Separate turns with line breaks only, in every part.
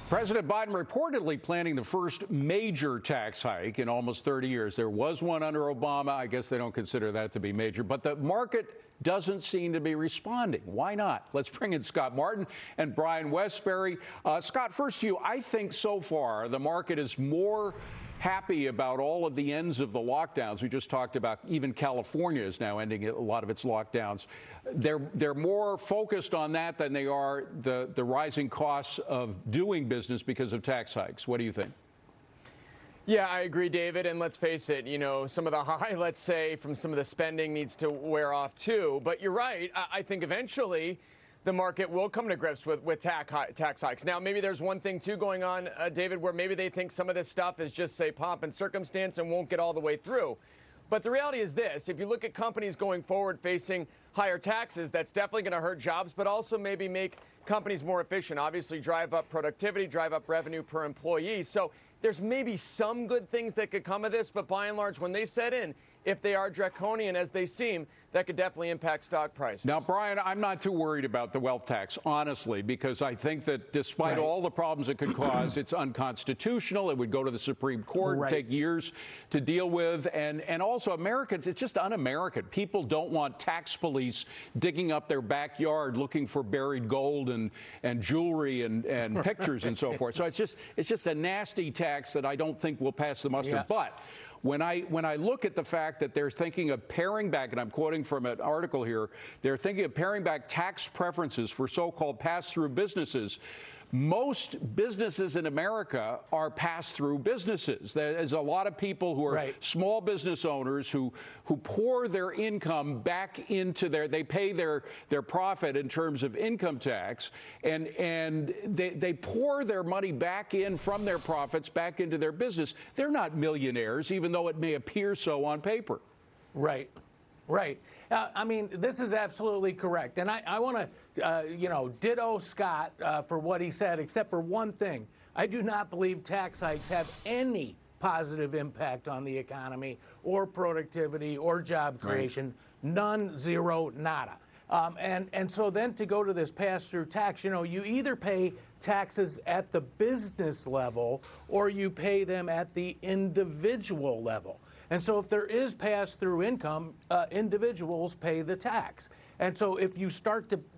President Biden reportedly planning the first major tax hike in almost 30 years. There was one under Obama. I guess they don't consider that to be major, but the market doesn't seem to be responding. Why not? Let's bring in Scott Martin and Brian Westbury. Scott, first to you. I think so far the market is more happy about all of the ends of the lockdowns. We just talked about even California is now ending a lot of its lockdowns. They're more focused on that than they are the rising costs of doing business because of tax hikes. What do you think?
Yeah, I agree, David. And let's face it, you know, some of the high, let's say, from some of the spending needs to wear off, too. But you're right. I think eventually the market will come to grips with tax hikes. Now, maybe there's one thing, too, going on, David, where maybe they think some of this stuff is just, say, pomp and circumstance and won't get all the way through. But the reality is this. If you look at companies going forward facing higher taxes, that's definitely going to hurt jobs, but also maybe make companies more efficient, obviously drive up productivity, drive up revenue per employee. So there's maybe some good things that could come of this, but by and large, when they set in, if they are draconian as they seem, that could definitely impact stock prices.
Now, Brian, I'm not too worried about the wealth tax, honestly, because I think that despite all the problems it could cause, it's unconstitutional. It would go to the Supreme Court and take years to deal with. And also Americans, it's just un-American. People don't want tax police digging up their backyard looking for buried gold and jewelry and pictures and so forth. So it's just a nasty tax that I don't think will pass the muster. But when I look at the fact that they're thinking of paring back, and I'm quoting from an article here, they're thinking of paring back tax preferences for so-called pass-through businesses. Most businesses in America are pass-through businesses. There's a lot of people who are small business owners who pour their income back into they pay their profit in terms of income tax, and they pour their money back in from their profits back into their business. They're not millionaires, even though it may appear so on paper.
Right. Right. I mean, this is absolutely correct. And I want to, ditto Scott for what he said, except for one thing. I do not believe tax hikes have any positive impact on the economy or productivity or job creation. None, zero, nada. And so then to go to this pass-through tax, you either pay taxes at the business level or you pay them at the individual level. And so if there is pass-through income, individuals pay the tax. And so if you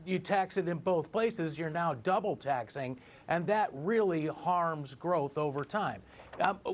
you tax it in both places, you're now double taxing, and that really harms growth over time.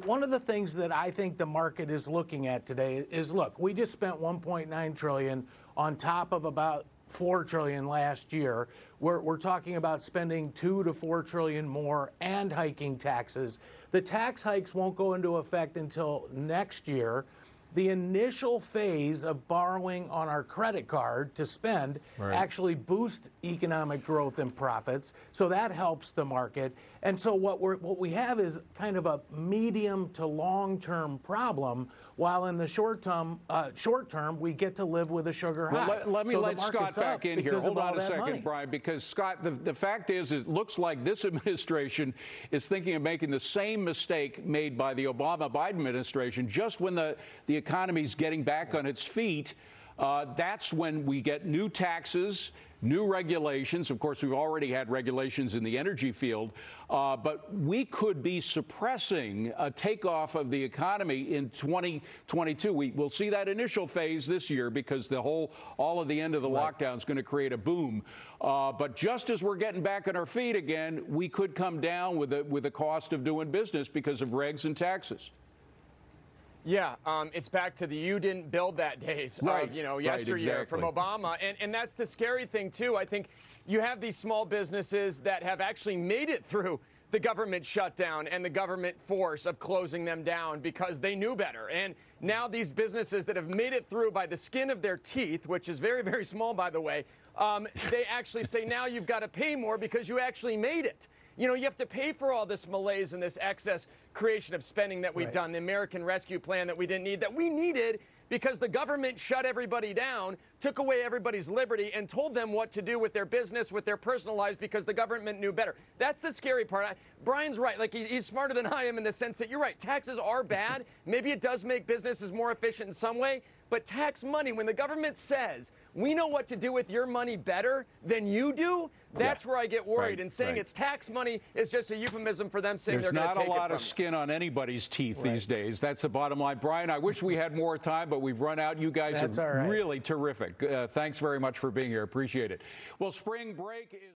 One of the things that I think the market is looking at today is, look, we just spent $1.9 trillion on top of about $4 trillion last year. We're talking about spending $2 to $4 trillion more and hiking taxes. The tax hikes won't go into effect until next year. The initial phase of borrowing on our credit card to spend actually boosts economic growth and profits, so that helps the market. And so what we have is kind of a medium to long-term problem, while in the short term we get to live with a sugar high.
Well, let me let Scott back in here. Hold on a second, Brian, because Scott, the fact is it looks like this administration is thinking of making the same mistake made by the Obama-Biden administration. Just when the economy's getting back on its feet, that's when we get new taxes, new regulations. Of course, we've already had regulations in the energy field, but we could be suppressing a takeoff of the economy in 2022. We'll see that initial phase this year because all of the end of the lockdown is going to create a boom. But just as we're getting back on our feet again, we could come down with the cost of doing business because of regs and taxes.
Yeah, it's back to the you didn't build that days of, yesteryear from Obama. And that's the scary thing, too. I think you have these small businesses that have actually made it through the government shutdown and the government force of closing them down because they knew better. And now these businesses that have made it through by the skin of their teeth, which is very, very small, by the way, they actually say now you've got to pay more because you actually made it. You have to pay for all this malaise and this excess creation of spending that we've done, the American Rescue Plan that we didn't need, that we needed because the government shut everybody down, took away everybody's liberty, and told them what to do with their business, with their personal lives, because the government knew better. That's the scary part. Brian's right. Like, he's smarter than I am in the sense that you're right. Taxes are bad. Maybe it does make businesses more efficient in some way, But tax money, when the government says, we know what to do with your money better than you do, that's where I get worried. And saying it's tax money is just a euphemism for them saying they're going to take it from
There's not a lot of skin on anybody's teeth these days. That's the bottom line. Brian, I wish we had more time, but we've run out. You guys are really terrific. Thanks very much for being here. Appreciate it. Well, spring break is